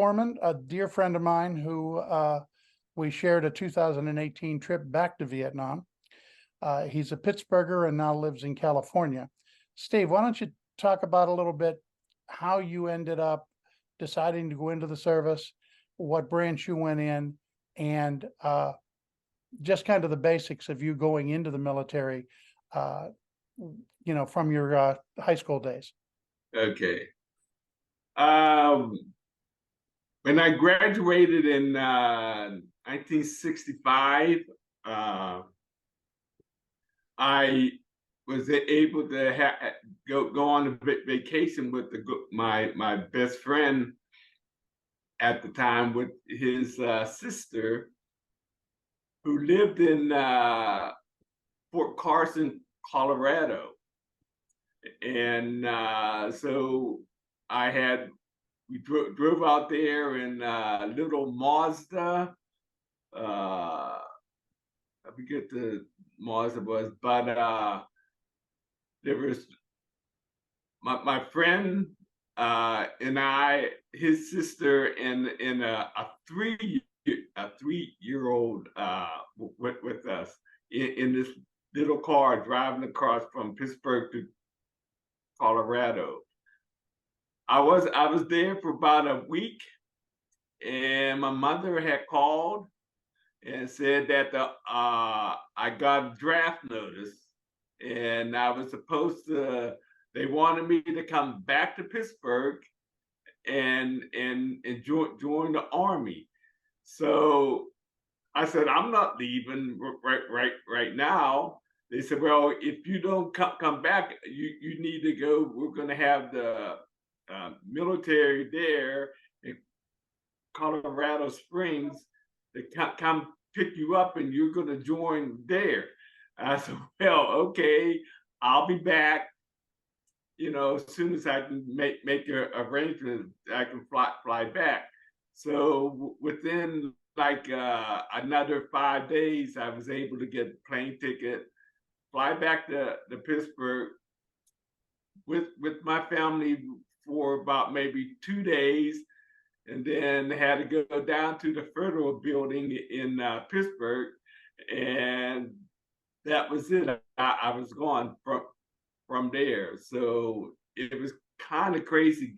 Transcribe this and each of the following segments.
Foreman, a dear friend of mine who we shared a 2018 trip back to Vietnam. He's a Pittsburgher and now lives in California. Steve, why don't you talk about a little bit how you ended up deciding to go into the service, what branch you went in, and just kind of the basics of you going into the military, from your high school days. Okay. When I graduated in 1965, I was able to go on a vacation with my best friend at the time with his sister, who lived in Fort Carson, Colorado. And so we drove out there in a little Mazda. I forget the Mazda was, but there was my friend and I, his sister, and a 3-year-old with us in this little car driving across from Pittsburgh to Colorado. I was there for about a week, and my mother had called and said that I got a draft notice, and I was supposed to. They wanted me to come back to Pittsburgh and join the Army. So I said, I'm not leaving right now. They said, well, if you don't come back, you need to go. We're going to have the military there in Colorado Springs to come pick you up, and you're going to join there. I said, well, okay, I'll be back. As soon as I can make an arrangement, I can fly back. So within like another 5 days, I was able to get a plane ticket, fly back to Pittsburgh with my family for about maybe 2 days, and then had to go down to the federal building in Pittsburgh, and that was it. I was gone from there. So it was kind of crazy,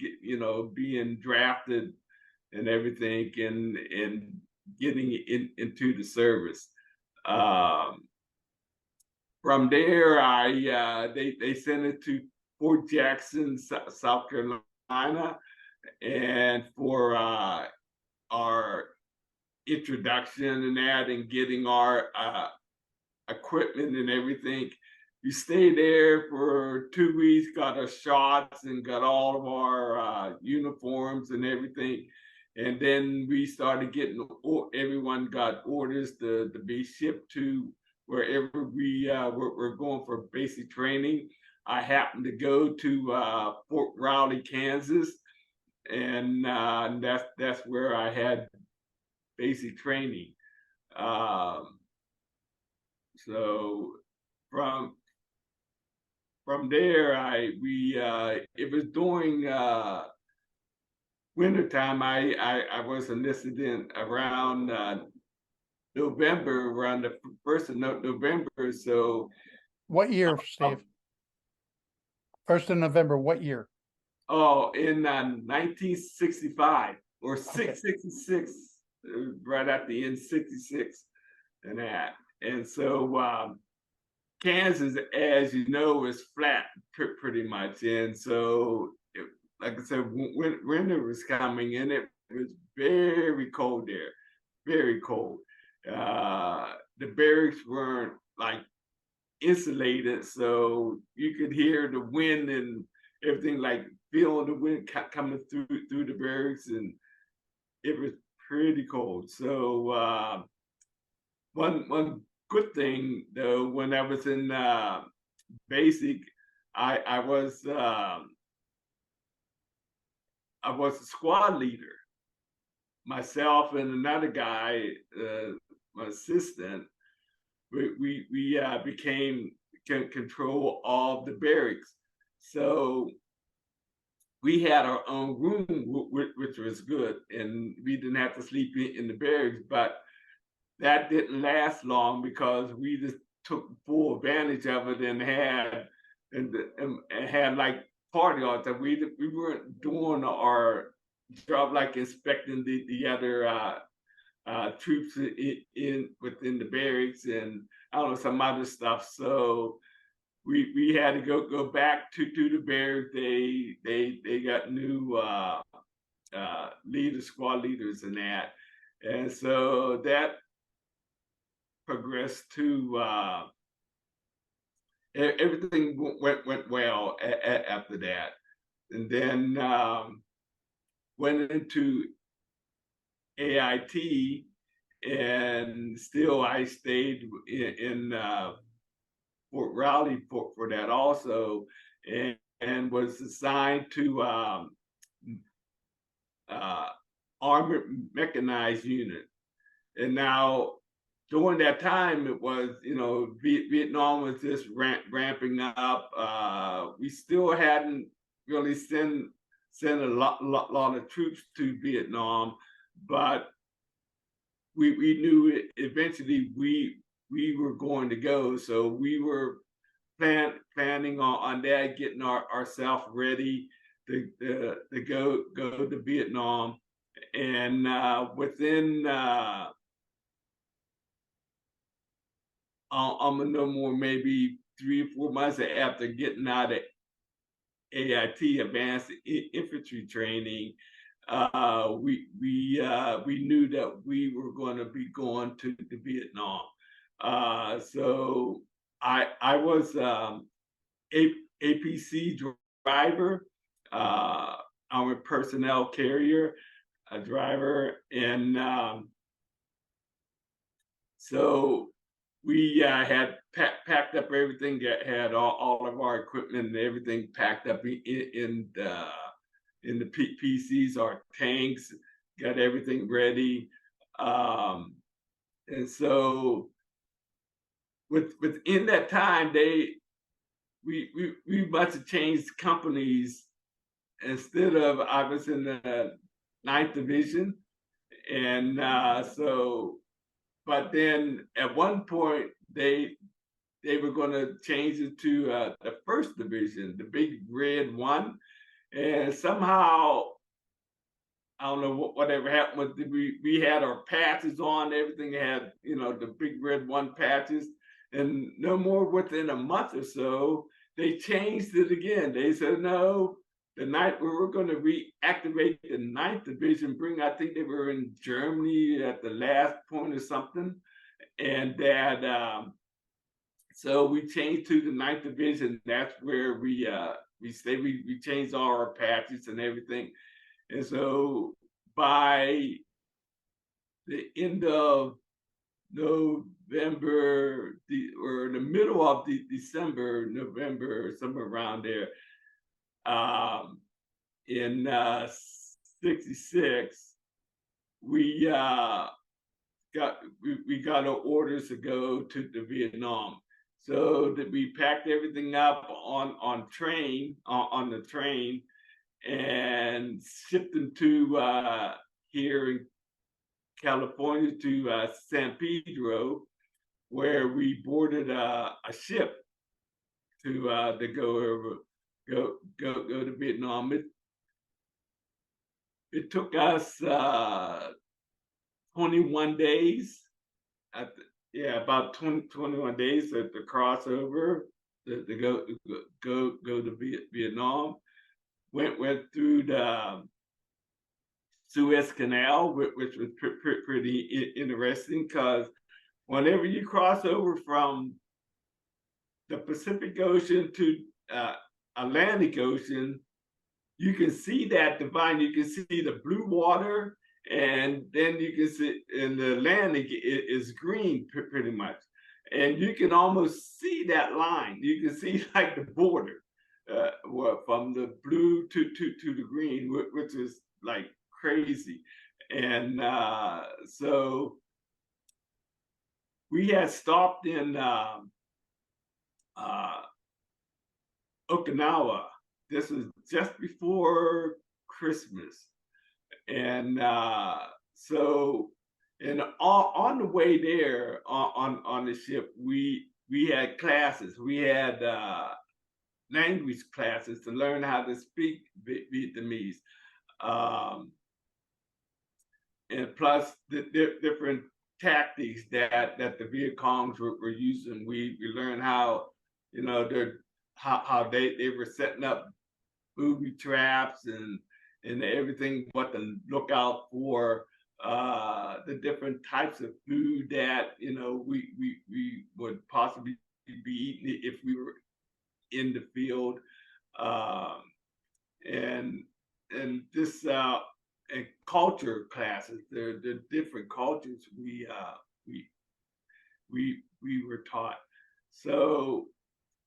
being drafted and everything, and getting into the service. From there, they sent it to Fort Jackson, South Carolina, and for our introduction and that, and getting our equipment and everything. We stayed there for 2 weeks, got our shots, and got all of our uniforms and everything. And then we started getting, everyone got orders to be shipped to wherever we were going for basic training. I happened to go to Fort Riley, Kansas, and that's where I had basic training. So from there, it was during wintertime. I was enlisted in around November, around the 1st of November. So what year, Steve? 1st of November, what year? Oh, in 1965 or 666, right at the end, 66 and that. And so Kansas, as you know, is flat pretty much. And so, like I said, when winter was coming in, it was very cold there, very cold. The barracks weren't like insulated, so you could hear the wind and everything, like feeling the wind coming through the barracks, and it was pretty cold. So one good thing though, when I was in basic, I was a squad leader. Myself and another guy, my assistant, we became can control all the barracks. So we had our own room, which was good, and we didn't have to sleep in the barracks. But that didn't last long because we just took full advantage of it and had like party all the time. We weren't doing our job like inspecting the other troops within the barracks and I don't know some other stuff. So we had to go back to the barracks. They got new leaders, squad leaders, and that, and so that progressed to everything went well after that, and then went into AIT, and still I stayed in Fort Raleigh for that also, and was assigned to uh, armored mechanized unit. And now during that time, it was, Vietnam was just ramping up. We still hadn't really sent a lot of troops to Vietnam, but we knew eventually we were going to go. So we were planning on that, getting ourselves ready to go to Vietnam. And within I'm no more maybe 3 or 4 months after getting out of AIT, Advanced Infantry Training, we knew that we were going to be going to Vietnam. So I was APC driver, armored personnel carrier, a driver, and so we had packed up everything, had all of our equipment and everything packed up in the PCs, our tanks, got everything ready. And so within that time, we must have changed companies. Instead of, I was in the 9th Division, and but then at one point they were going to change it to the 1st Division, the big red one, and somehow I don't know whatever happened with we had our patches on, everything had the big red one patches, and no more within a month or so they changed it again. They said no. The night we were going to reactivate the 9th Division, I think they were in Germany at the last point or something. And that, so we changed to the 9th Division. That's where we stayed. We changed all our patches and everything. And so by the end of November, or the middle of December, November, somewhere around there, in '66, we got our orders to go to Vietnam. So that we packed everything up on the train, and shipped them to here in California to San Pedro, where we boarded a ship to go to Vietnam. It took us 21 days. About 21 days to cross over to go to Vietnam. Went through the Suez Canal, which was pretty interesting, because whenever you cross over from the Pacific Ocean to Atlantic Ocean, you can see that divide. You can see the blue water, and then you can see in the Atlantic is green pretty much, and you can almost see that line. You can see like the border, from the blue to the green, which is like crazy. And so we had stopped in Okinawa, this was just before Christmas. And so, and on the way there on the ship, we had classes. We had language classes to learn how to speak Vietnamese, um, and plus the different tactics that the Viet Congs were using. We learned how, you know, how they were setting up booby traps and everything, what to look out for, the different types of food that, you know, we would possibly be eating if we were in the field, um, and this and culture classes. The different cultures we were taught. So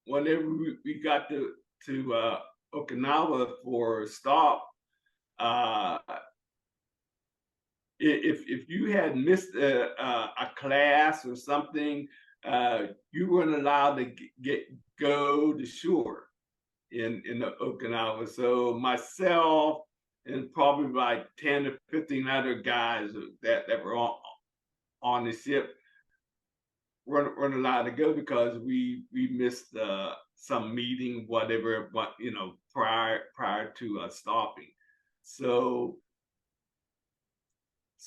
whenever we got to Okinawa for a stop, uh, if you had missed a class or something, you weren't allowed to go to shore in the Okinawa. So myself and probably like 10 to 15 other guys that were on the ship weren't allowed to go because we missed some meeting, whatever, but you know, prior to stopping. So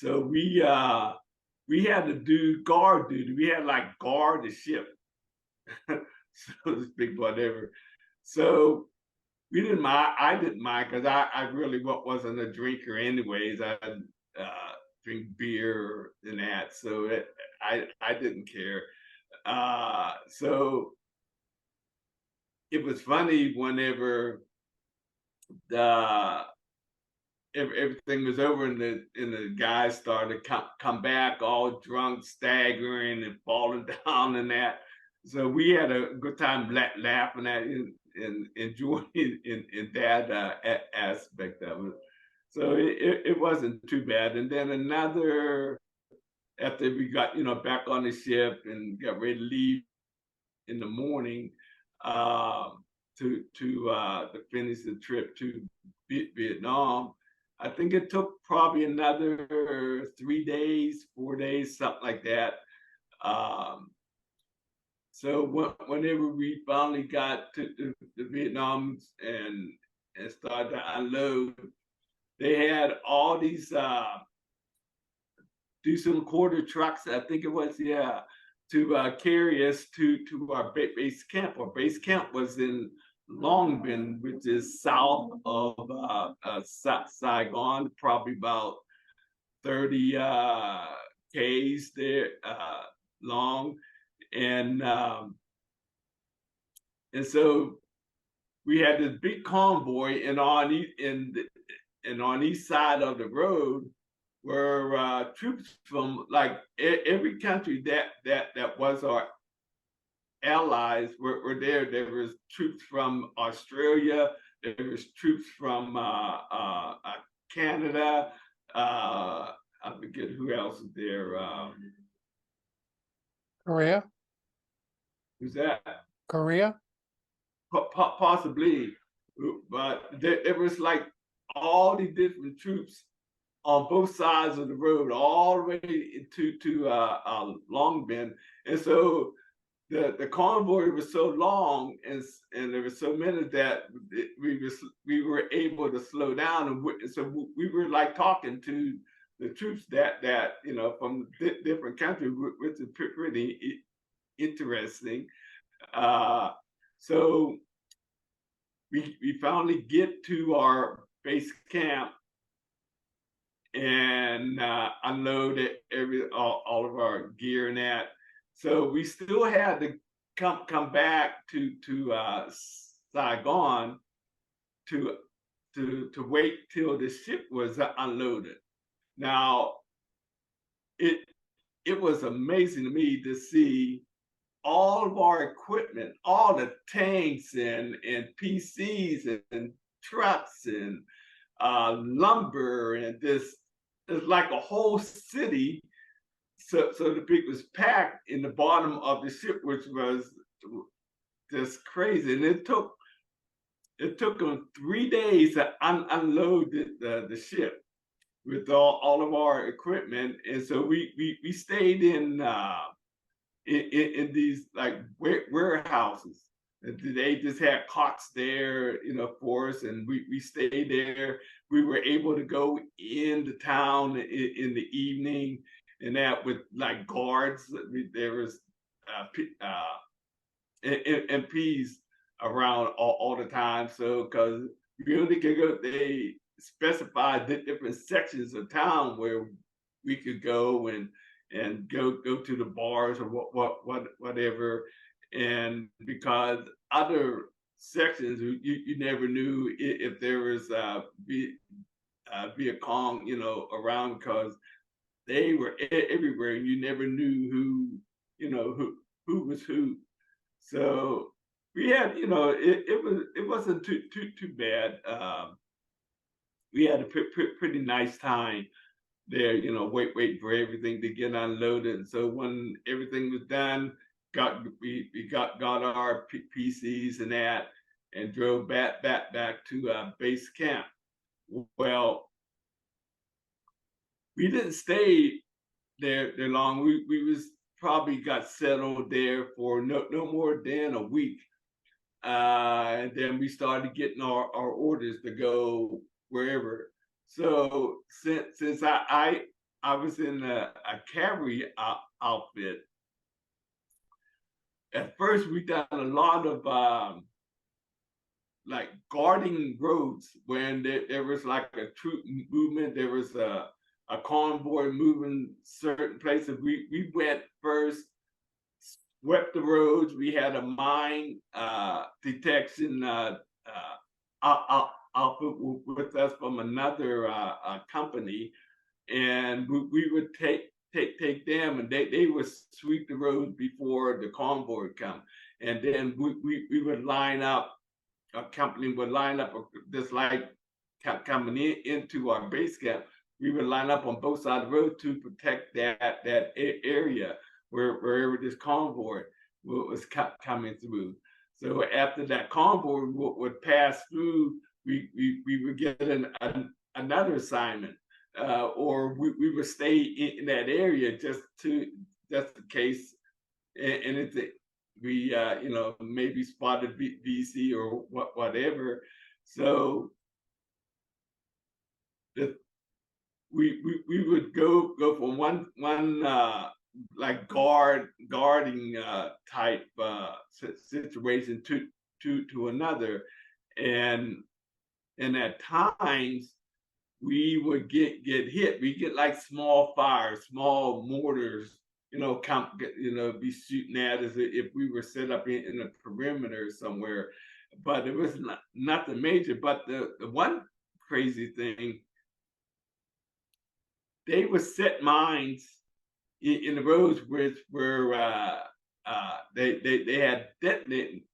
we had to do guard duty. We had like guard the ship, so to speak, whatever. So we didn't mind. I didn't mind because I really wasn't a drinker anyways. I drink beer and that, so I didn't care. So it was funny whenever the everything was over and the guys started to come back all drunk, staggering and falling down and that. So we had a good time laughing at it and enjoying in that aspect of it. So it wasn't too bad. And then another, after we got, you know, back on the ship and got ready to leave in the morning, to finish the trip to Vietnam. I think it took probably another 3 days, 4 days, something like that. Um, so whenever we finally got to the Vietnam and started to unload, they had all these diesel quarter trucks, I think it was, yeah, to carry us to our base camp. Our base camp was in Long Binh, which is south of Saigon, probably about 30 k's there long, and so we had this big convoy, and on each side of the road were troops from like every country that was our allies were there. There was troops from Australia. There was troops from Canada. I forget who else is there. Korea, Who's that? Korea. Possibly, but there was like all the different troops on both sides of the road, all the way to Long Binh, and so the convoy was so long and there were so many that we were able to slow down, and so we were like talking to the troops that you know from different countries, which is pretty interesting. So we finally get to our base camp and unload all of our gear and that. So we still had to come back to Saigon to wait till the ship was unloaded. Now it was amazing to me to see all of our equipment, all the tanks and PCs and trucks and lumber, and this it's like a whole city, so the peak was packed in the bottom of the ship, which was just crazy. And it took it took them 3 days to unload the ship with all of our equipment, and so we stayed in these like warehouses. They just had cots there, for us, and we stayed there. We were able to go into town in the evening, and that with like guards. There was MPs around all the time. So because we only could go, they specified the different sections of town where we could go and go to the bars or whatever. And because other sections, you never knew if there was Viet Cong, around, because they were everywhere. You never knew who was who. So we had, it wasn't too bad. We had a pretty nice time there. Wait for everything to get unloaded. And so when everything was done, we got our PCs and that, and drove back to base camp. Well, we didn't stay there long. We was probably got settled there for no more than a week. And then we started getting our orders to go wherever. So since I was in a cavalry outfit, at first we done a lot of like guarding roads when there was like a troop movement. There was a convoy moving certain places. We went first, swept the roads. We had a mine detection outfit with us from another company, and we would take them, and they would sweep the roads before the convoy would come, and then we would line up. A company would line up just like coming into our base camp. We would line up on both sides of the road to protect that area wherever this convoy was coming through. So after that convoy would pass through, we would get another assignment, or we would stay in that area just in case anything. We maybe spotted VC or whatever. So we would go from one like guarding type situation to another, and at times we would get hit. We get like small fires, small mortars, be shooting at us if we were set up in a perimeter somewhere. But it was nothing major. But the one crazy thing, they would set mines in the roads where they had detonating,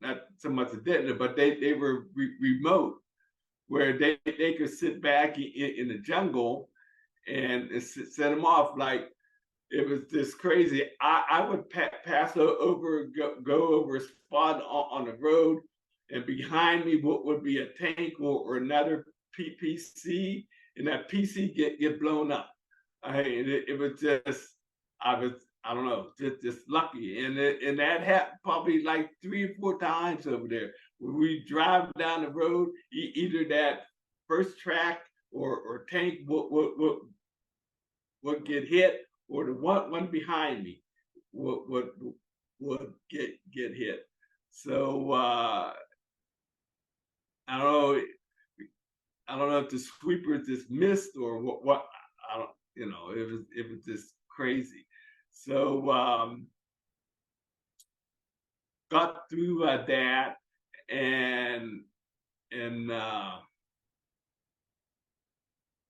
not so much a detonator, but they were remote, where they could sit back in the jungle and set them off. Like, it was just crazy. I would pass over, go over a spot on the road, and behind me would be a tank or another PC, and that PC get blown up. It was just, I don't know, just lucky, and that happened probably like 3 or 4 times over there. When we drive down the road, either that first track or tank would get hit, or the one behind me would get hit. So I don't know if the sweepers just missed or what. I don't, it was just crazy. So got through that, and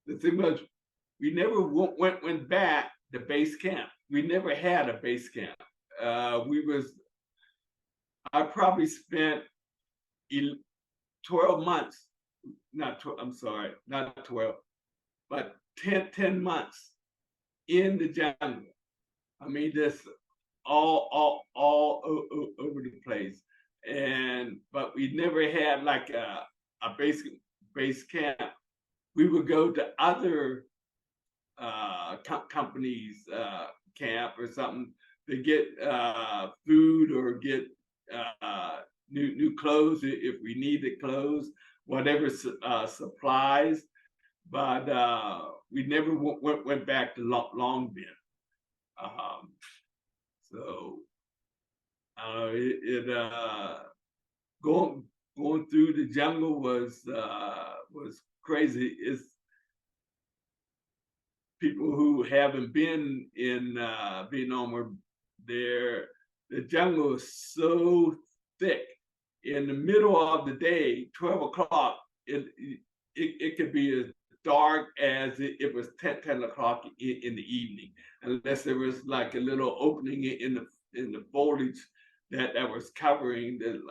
the thing was, we never went back to base camp. We never had a base camp. I probably spent 12 months, I'm sorry, not 12, but 10 months in the jungle. I mean, this all over the place. but we never had like a base camp. We would go to other companies camp or something to get food or get new clothes if we needed clothes, whatever supplies. But we never went back to Long Binh. So going through the jungle was crazy. It's people who haven't been in Vietnam or there. The jungle is so thick. In the middle of the day, 12 o'clock, it could be as dark as it was 10 o'clock in the evening, unless there was like a little opening in the foliage that was covering the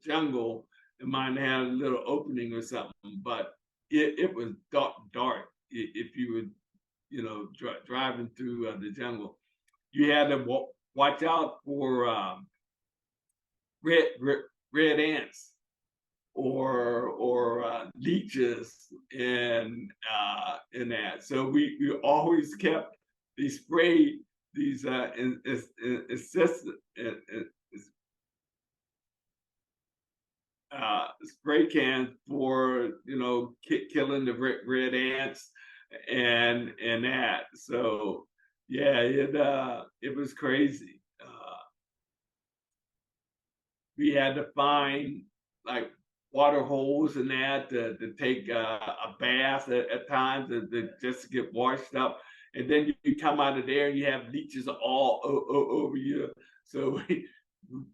jungle. It might have a little opening or something, but it was dark if you were driving through the jungle. You had to watch out for red ants or leeches and that. So we always kept these spray cans for killing the red ants and that. So yeah, it was crazy. We had to find like water holes and that to take a bath at times to just get washed up. And then you come out of there and you have leeches all over you. So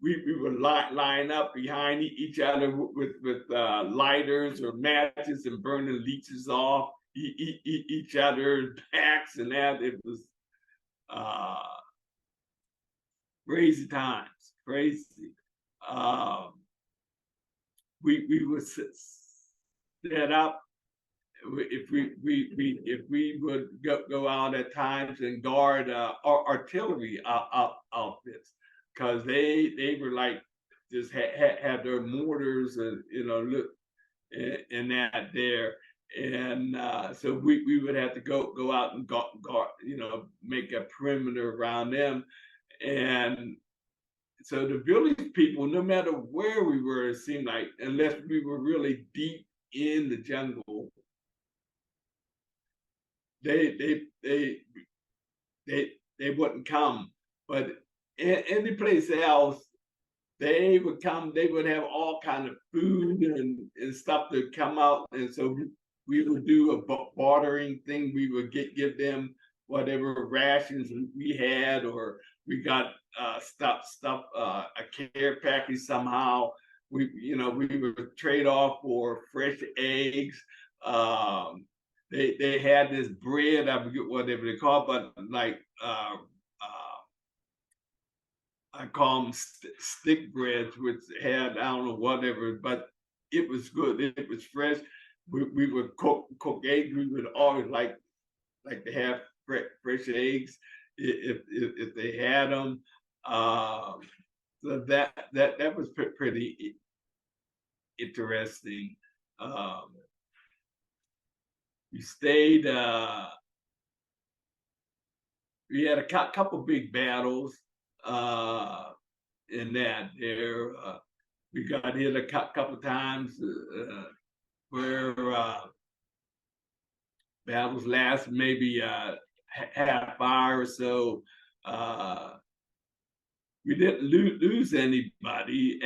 we would line up behind each other with lighters or matches and burning leeches off each other's backs and that. It was crazy times, crazy. We would set up if we would go out at times and guard artillery outfits, because they were like just had their mortars and look and that there. And so we would have to go out and guard, make a perimeter around them. And so the village people, no matter where we were, it seemed like, unless we were really deep in the jungle, they wouldn't come. But any place else, they would come. They would have all kind of food and stuff to come out, and so we would do a bartering thing. We would give them whatever rations we had, or we got stuff a care package somehow. We would trade off for fresh eggs. They had this bread, I forget whatever they call it, but like I call them stick breads, which had I don't know whatever, but it was good. It was fresh. We would cook eggs. We would always like to have fresh eggs if they had them. So that was pretty interesting. We stayed. We had a couple big battles in that there. We got hit a couple times where battles last maybe half hour or so. We didn't lose anybody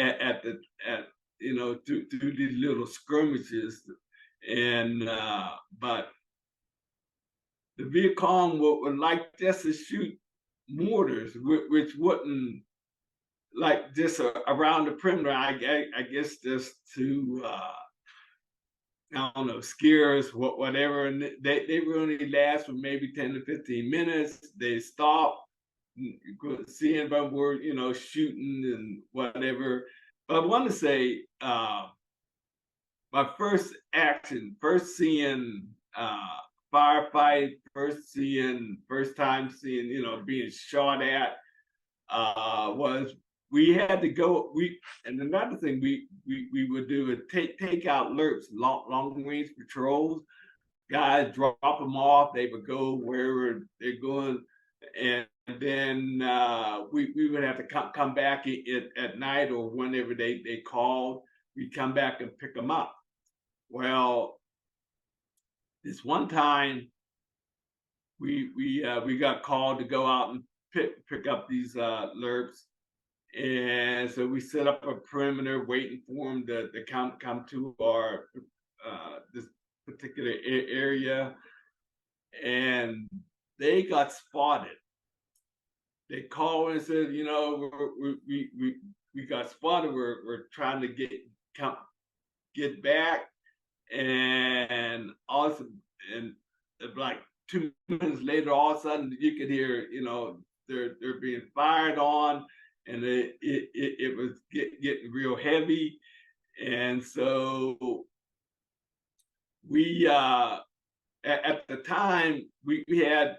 through these little skirmishes, and but the Viet Cong would like just to shoot mortars, which wouldn't like just around the perimeter. I guess just to I don't know, scare us, whatever. And they would only last for maybe 10 to 15 minutes. They stop. You could see them were shooting and whatever. But I want to say my first seeing firefight, first time seeing being shot at was we had to go. And another thing we would do is take out alerts, long range patrols. Guys drop them off. They would go wherever they're going, and then we would have to come back at night or whenever they called. We'd come back and pick them up. Well, this one time we got called to go out and pick up these lerps, and so we set up a perimeter waiting for them to come to our this particular area, and they got spotted. They called and said, you know, we got spotted. We're trying to get back, and also, and like 2 minutes later, all of a sudden you could hear, you know, they're being fired on, and it was getting real heavy, and so we at the time we had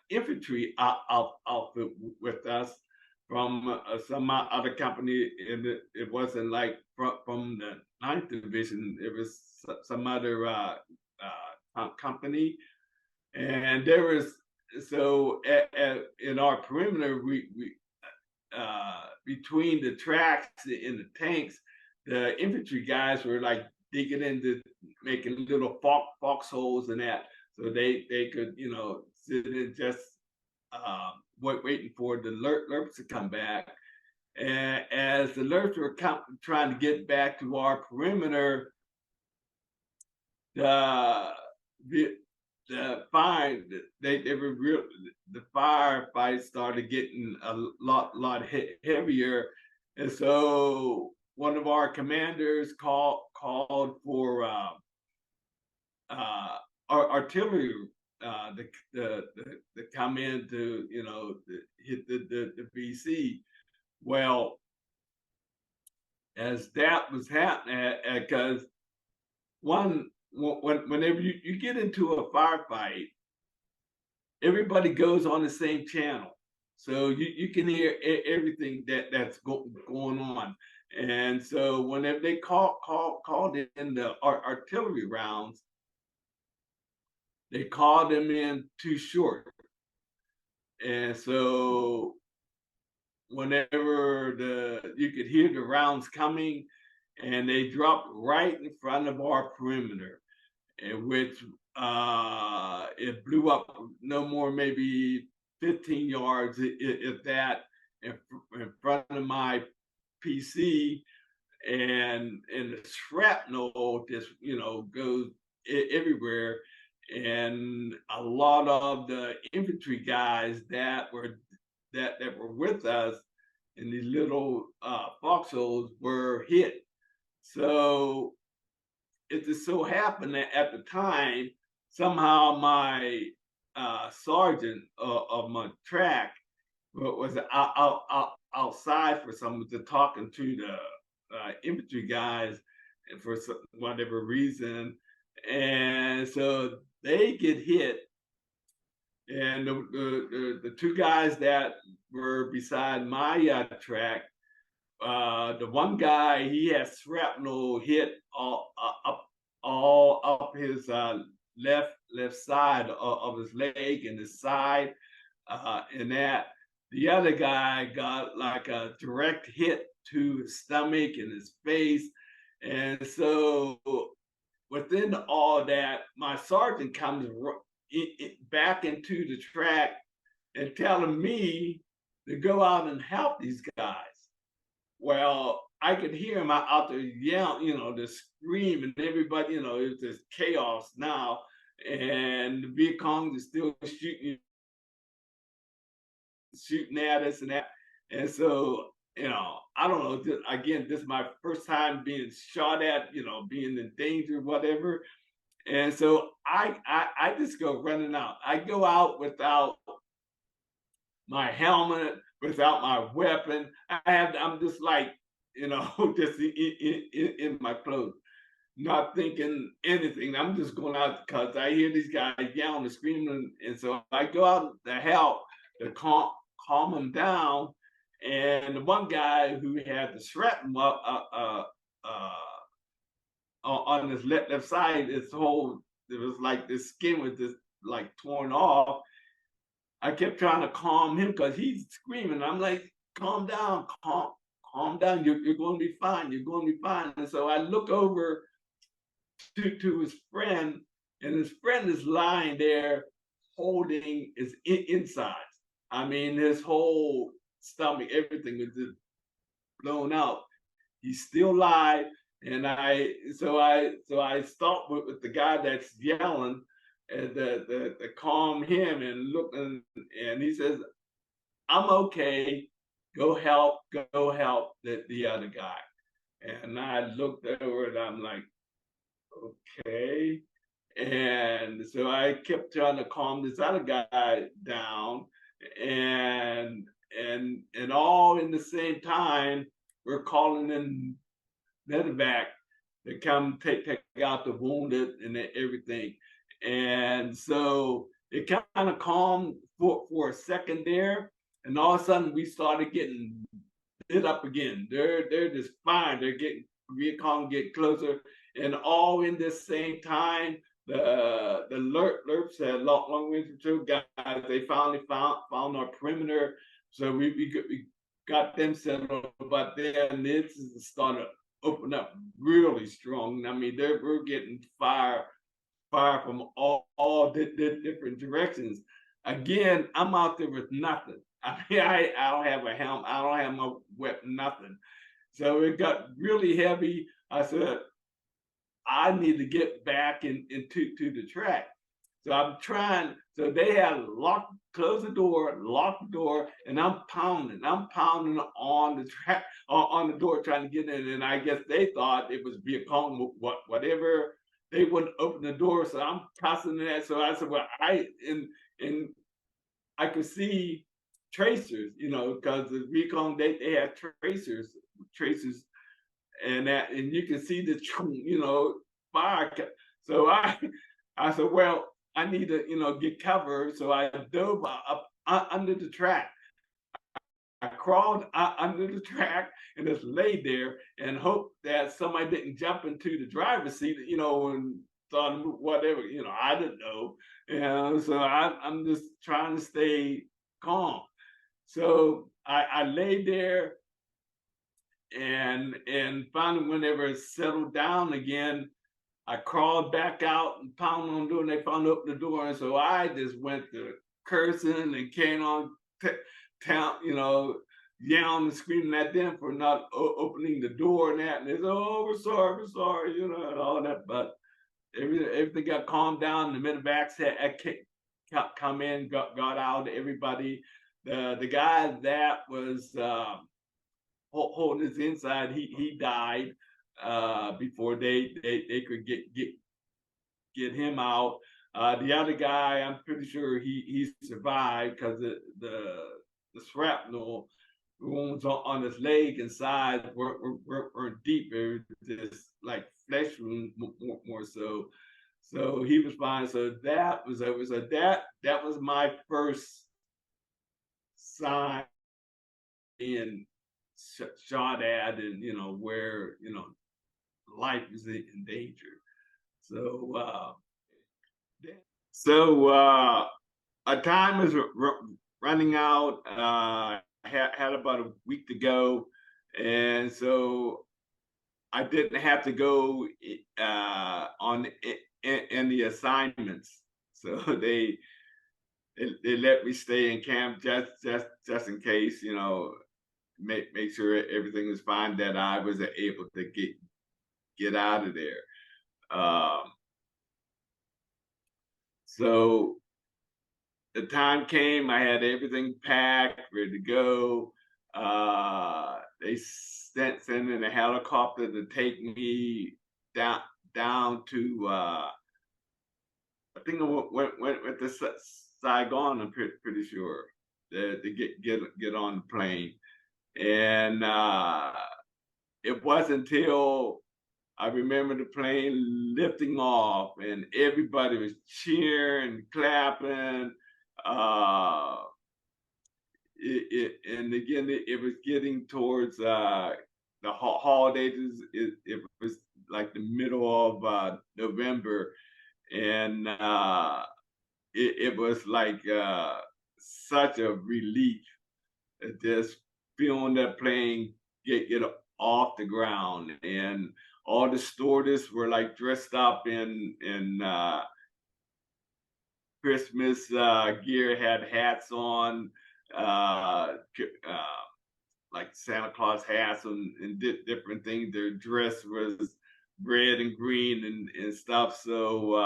infantry outfit with us from some other company, and it wasn't like from the 9th Division. It was some other company, and there was in our perimeter we between the tracks and the tanks, the infantry guys were like digging into making little foxholes and that, so they could, you know, sit and just waiting for the lerps to come back. And as the lerps were trying to get back to our perimeter, the fire, they were real. The firefights started getting a lot heavier, and so one of our commanders called for artillery to come in to, you know, hit the BC. Well, as that was happening, because whenever you get into a firefight, everybody goes on the same channel, so you can hear everything that's going on. And so whenever they called in the artillery rounds, they called them in too short. And so whenever you could hear the rounds coming, and they dropped right in front of our perimeter, in which it blew up no more, maybe 15 yards, if that, in front of my PC, and the shrapnel just, you know, goes everywhere, and a lot of the infantry guys that were with us in these little foxholes were hit. So it just so happened that at the time, somehow my sergeant of my track was outside for some talking to the infantry guys for whatever reason, and so they get hit, and the two guys that were beside my track, the one guy, he had shrapnel hit all up his left side of his leg and his side, and that. The other guy got like a direct hit to his stomach and his face. And so within all that, my sergeant comes back into the track and telling me to go out and help these guys. Well, I could hear him out there yelling, you know, the scream, and everybody, you know, it was just chaos now. And the Viet Cong is still shooting at us and that. And so, you know, I don't know, again, this is my first time being shot at, you know, being in danger, whatever. And so I just go running out. I go out without my helmet, without my weapon. I'm just like, you know, just in my clothes, not thinking anything. I'm just going out because I hear these guys yelling and screaming. And so I go out to help to calm them down. And the one guy who had the shrapnel on his left side, his whole, it was like the skin was just like torn off. I kept trying to calm him because he's screaming. I'm like, calm down, calm down. You're going to be fine. You're going to be fine. And so I look over to his friend, and his friend is lying there holding his insides. I mean, his whole stomach, everything was just blown out. He's still alive. And I start with the guy that's yelling and the calm him and look, and he says, I'm okay. Go help the other guy. And I looked over and I'm like, okay. And so I kept trying to calm this other guy down, and all in the same time, we're calling in medevac to come take out the wounded and everything. And so it kind of calmed for a second there, and all of a sudden we started getting lit up again. They're just fine. They're getting Vietcong get closer, and all in this same time, the LRPs had long range patrol guys. They finally found our perimeter, so we got them settled. But then this started open up really strong. I mean, we're getting fire from all different directions. Again, I'm out there with nothing. I mean, I don't have a helmet. I don't have my weapon, nothing. So it got really heavy. I said, I need to get back into the track. So I'm trying. So they had close the door, and I'm pounding on the track, on the door, trying to get in. And I guess they thought it was Vietcong, whatever. They wouldn't open the door, so I'm tossing that. So I said, well, and I could see tracers, because the Vietcong they had tracers, and you can see the fire. So I said, well, I need to get cover. So I dove up under the track. I crawled under the track and just laid there and hoped that somebody didn't jump into the driver's seat, and thought whatever, I didn't know. And so I'm just trying to stay calm. So I laid there, and finally, whenever it settled down again, I crawled back out and pounded on the door, and they found open the door. And so I just went to cursing and came on town, yelling and screaming at them for not opening the door and that. And they said, oh, we're sorry, and all that. But everything got calmed down. The medevacs had come in, got out everybody. The guy that was holding his inside, he died before they could get him out. The other guy, I'm pretty sure he survived because the shrapnel wounds on his leg and side were deep. It was just like flesh wounds more so. So he was fine. So that was my first sign being shot at, and where life is in danger. So our time is running out. Had about a week to go, and so I didn't have to go on in the assignments. So they let me stay in camp just in case, make sure everything was fine, that I was able to get out of there. So the time came, I had everything packed, ready to go. They sent in a helicopter to take me down to I think I went to Saigon. I'm pretty sure to get on the plane, and it wasn't until I remember the plane lifting off and everybody was cheering, clapping. and again, it was getting towards the holidays. It was like the middle of November, and it was like such a relief, just feeling that plane get off the ground, and all the stewardess were like dressed up in Christmas gear, had hats on, uh, like Santa Claus hats and different things. Their dress was red and green and stuff. So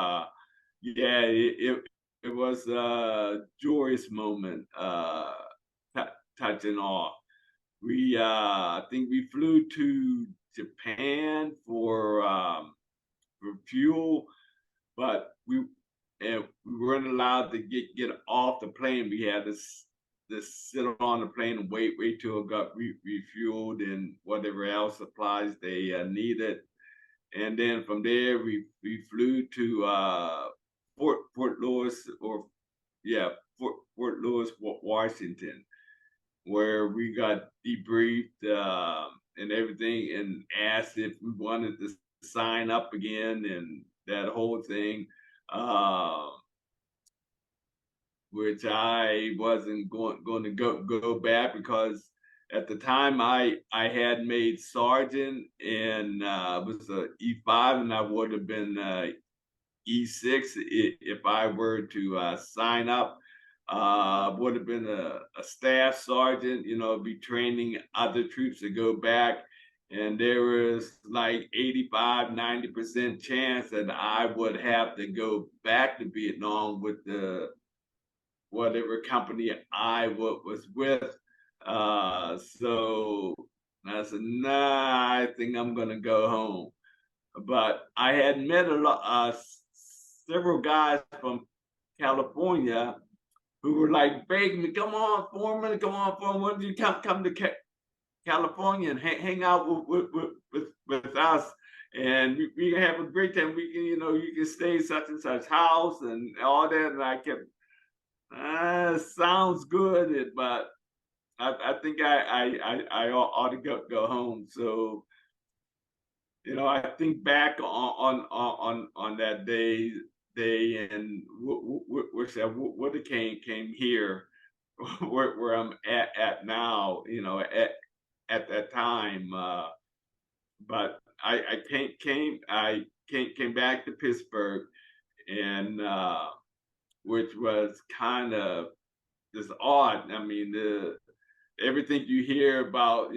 yeah, it was a joyous moment, touching off. I think we flew to Japan for fuel, but we weren't allowed to get off the plane. We had to sit on the plane and wait till it got refueled and whatever else supplies they needed. And then from there we flew to Fort Lewis, or yeah, Fort Lewis, Washington, where we got debriefed and everything, and asked if we wanted to sign up again and that whole thing. Uh, which I wasn't going to go back, because at the time I had made sergeant and was a E5, and I would have been E6 if I were to sign up. Would have been a staff sergeant, be training other troops to go back. And there was like 85–90% chance that I would have to go back to Vietnam with the whatever company I was with. So I said, nah, I think I'm gonna go home. But I had met several guys from California who were like begging me, come on, Foreman, why don't you come to California and hang out with us, and we can have a great time. We can, you can stay such and such house and all that. And I kept, sounds good, but I think I ought to go home. So I think back on that day, and wish I would have came here where I'm at now. At that time, but I came back to Pittsburgh, and which was kind of just odd. I mean, everything you hear about,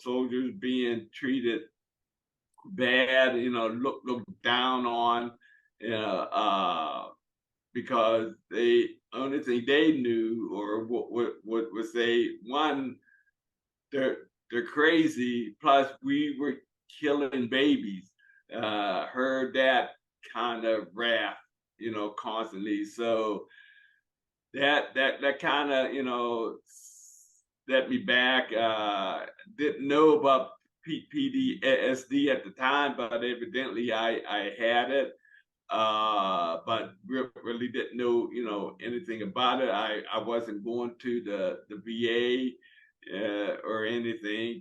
soldiers being treated bad, looked down on, because they only thing they knew, or what would say, one, they're crazy. Plus, we were killing babies. Heard that kind of wrath, constantly. So that kind of set me back. Didn't know about PTSD at the time, but evidently I had it. But really didn't know anything about it. I wasn't going to the VA or anything,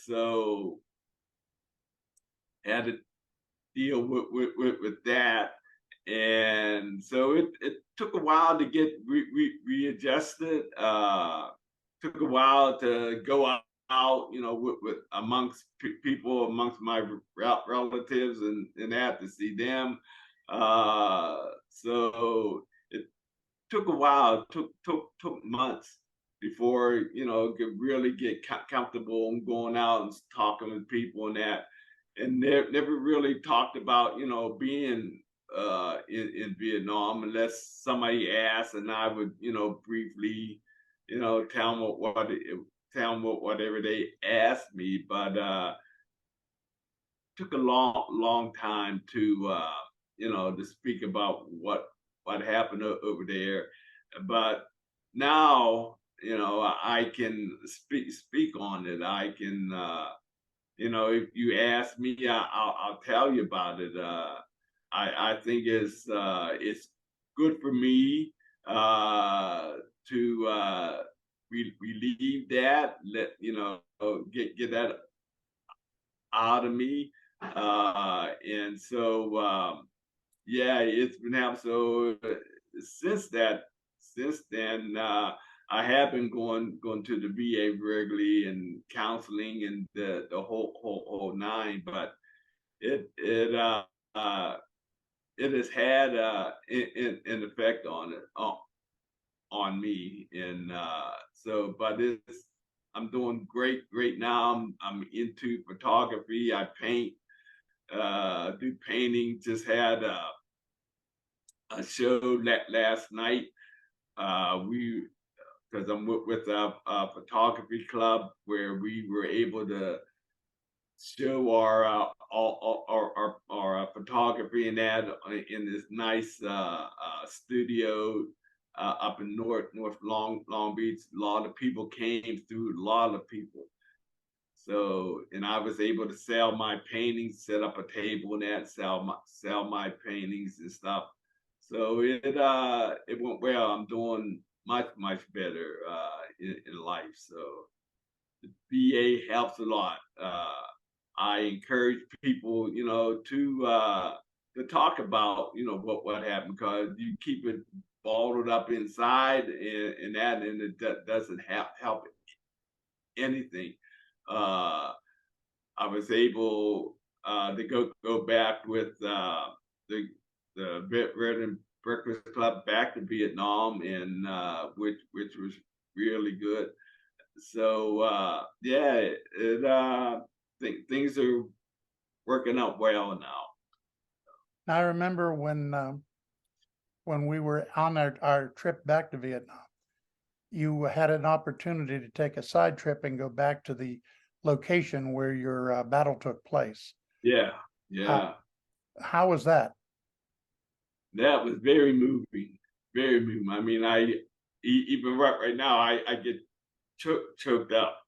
so had to deal with that. And so it took a while to get readjusted. Took a while to go out, with amongst people, amongst my relatives, and that, to see them. So it took a while. Took months before could really get comfortable and going out and talking with people and that. And never really talked about being in Vietnam, unless somebody asked, and I would briefly tell them whatever they asked me. But took a long time to to speak about what happened over there. But now I can speak on it. I can if you ask me, I'll tell you about it. I think it's good for me to relieve that, let get that out of me. And so yeah, it's been happening. So since that, since then, I have been going to the VA regularly and counseling and the whole nine. But it uh, it has had an effect on it on me, and so but it's I'm doing great now. I'm into photography. I paint, do painting. Just had a show last night. We Because I'm with a photography club where we were able to show our photography and that in this nice studio up in North Long Beach. A lot of people came through. A lot of people. So, and I was able to sell my paintings, set up a table and that, sell my paintings and stuff. So it went well. I'm doing much better in life. So the VA helps a lot. I encourage people, to talk about, what happened, because you keep it bottled up inside, and it doesn't help anything. Uh, I was able to go back with the Bread and Breakfast Club back to Vietnam, and which was really good. So yeah, things are working out well now. I remember when we were on our trip back to Vietnam, you had an opportunity to take a side trip and go back to the location where your battle took place. Yeah, How, yeah, how was that? that was very moving, very moving. I mean, even right now, I get choked up.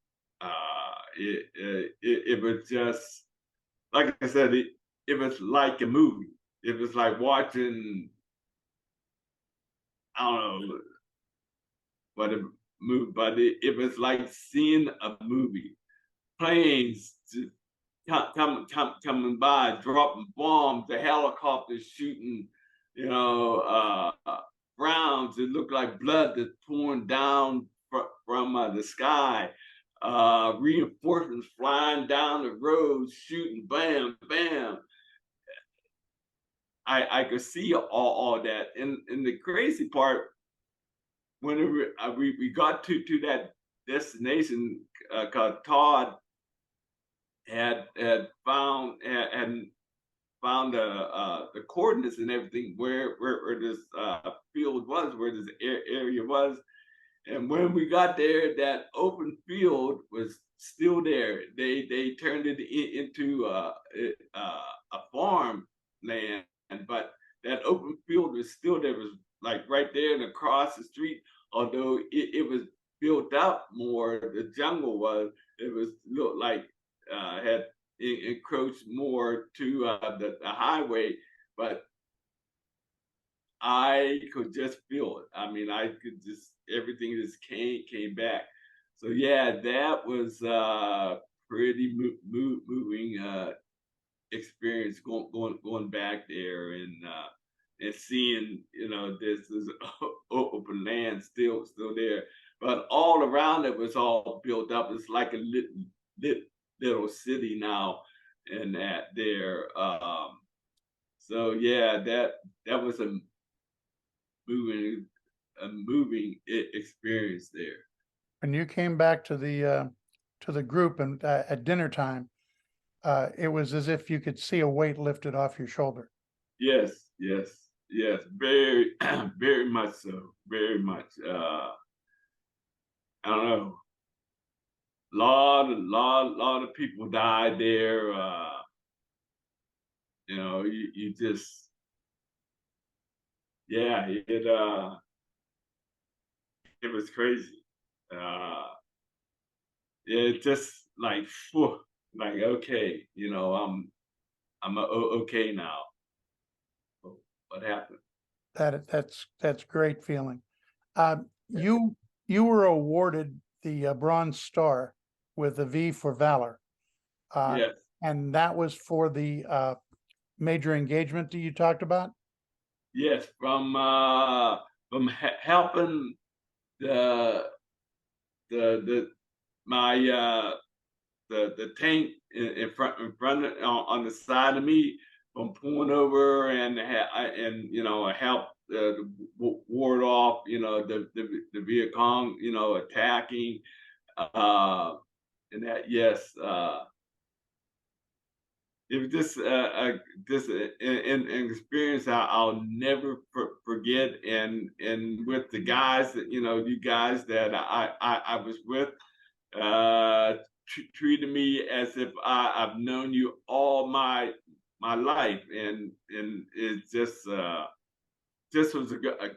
It was just like I said, it was like a movie. It was like watching, I don't know what a movie, but it was like seeing a movie. Planes just coming by, dropping bombs, the helicopters shooting, rounds. It looked like blood that's pouring down from the sky. Reinforcements flying down the road, shooting, bam, bam. I could see all that, and the crazy part, whenever we got to that destination, cause Todd had found the coordinates and everything where this field was, where this area was. And when we got there, that open field was still there. They turned it into a farm land, but that open field was still there. It was like right there and across the street. Although it was built up more, the jungle was. It was looked like had encroached more to the highway, but I could just feel it. I mean, I could just everything just came back. So yeah, that was pretty moving experience going back there, and seeing this is open land still there, but all around it was all built up. It's like a little city now, and that there. So yeah, that was moving moving experience there. When you came back to the group and at dinner time, it was as if you could see a weight lifted off your shoulder. Yes, yes, yes. Very, very much so. Very much. I don't know. Lot of people died there. You just, yeah, it was crazy. Uh, it just like, phew, like okay, I'm okay now. What happened? That's great feeling. You you were awarded the Bronze Star with a V for Valor. Yes, And that was for the major engagement that you talked about? yes, from helping the the my the tank in front on the side of me from pulling over and help ward off the Viet Cong attacking and that yes it was just an experience I'll never forget and with the guys that you guys that I was with uh, treated me as if I've known you all my life, and it just was a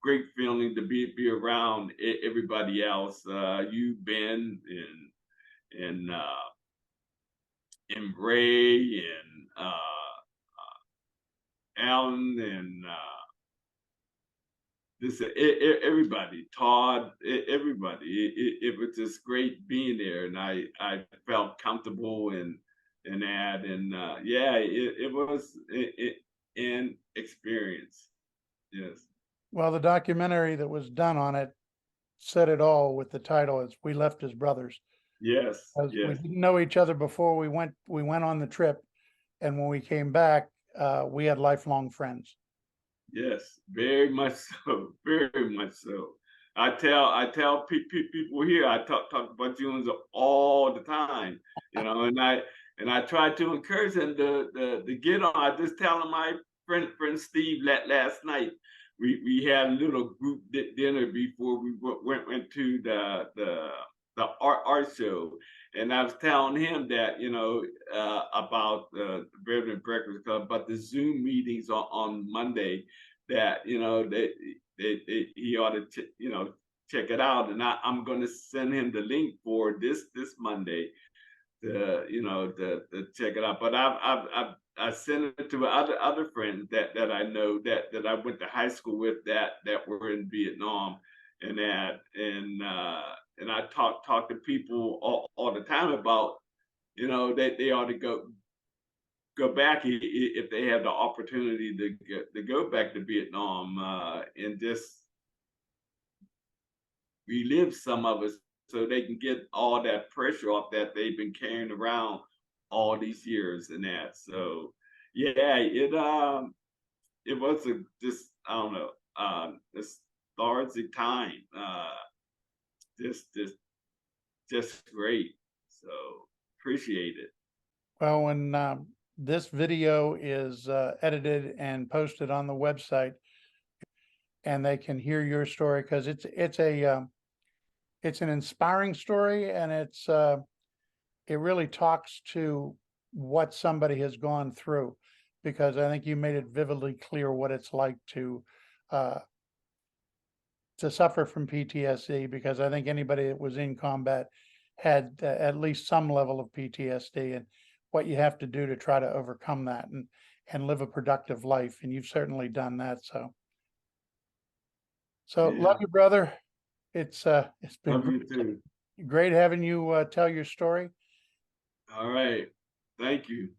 great feeling to be around everybody else. You, Ben, and Ray, and Alan, and this everybody, Todd, everybody. It was just great being there, and I felt comfortable and that, and yeah, it was an experience. Yes, Well, the documentary that was done on it said it all with the title, it's We Left as Brothers. yes, As we yes, didn't know each other before we went on the trip, and when we came back, we had lifelong friends. yes, very much so, very much so. I tell people here, I talk about Junes all the time, and I try to encourage them to get on. I just tell my friend Steve last night. We had a little group dinner before we went to the art show, and I was telling him that about the Bravery Breakfast Club, about the Zoom meetings on Monday, that he ought to check it out, and I'm going to send him the link for this Monday to check it out. But I sent it to other friends that I know that I went to high school with that were in Vietnam, and I talk to people all the time about that they ought to go back if they have the opportunity to go back to Vietnam and just relive some of it so they can get all that pressure off that they've been carrying around all these years and that. So yeah, it was a just I don't know nostalgic time. Just great. So appreciate it. Well, when this video is edited and posted on the website, and they can hear your story, because it's an inspiring story, and it really talks to what somebody has gone through, because I think you made it vividly clear what it's like uh, to suffer from PTSD, because I think anybody that was in combat had at least some level of PTSD, and what you have to do to try to overcome that and live a productive life. And you've certainly done that. So love Yeah, you, brother. It's been love you too. great having you tell your story. All right, thank you.